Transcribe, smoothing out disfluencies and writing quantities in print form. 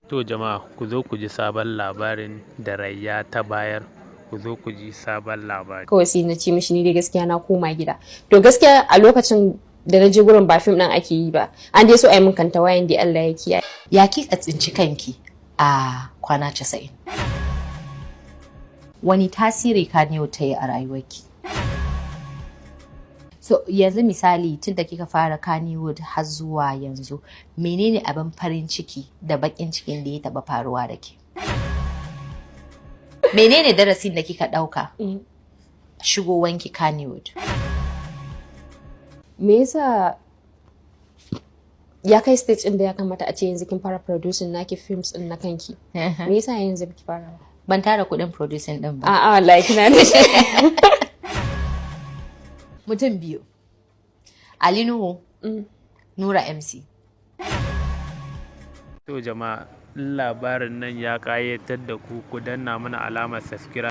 To jama'a ku zo ku ji sabon labarin da Rayya ta bayar. Ku zo ku ji sabon labari. Kawai sai na ce mishi ni dai gaskiya na koma gida. To gaskiya a lokacin da na je gurin ba fim ɗin ake yi ba. An dai so a yi min kanta wayan dai Allah ya kiyaye. Ya kika tsinci kanki a kwana 90? Wani tasiri Kannywood ta yi a rayuwarki? So yanzu misali tun da kika fara Kannywood har zuwa yanzu, menene abin farin ciki da baƙin cikin da ya taɓa faruwa da ke? Menene darasin da kika ɗauka shigowanki Kannywood? Me yasa ya kai stage ɗin da ya kamata a ce yanzu kin fara producing naki films ɗin na kanki? Me yasa yanzu biki fara ba? Ban tara kuɗin producing ɗin ba. A'a wallahi kina da shi. Mutum biyu. Ali Nuhu, Nura MC. To jama'a labarin nan ya ƙayatar da ku danna mana alamar subscribe.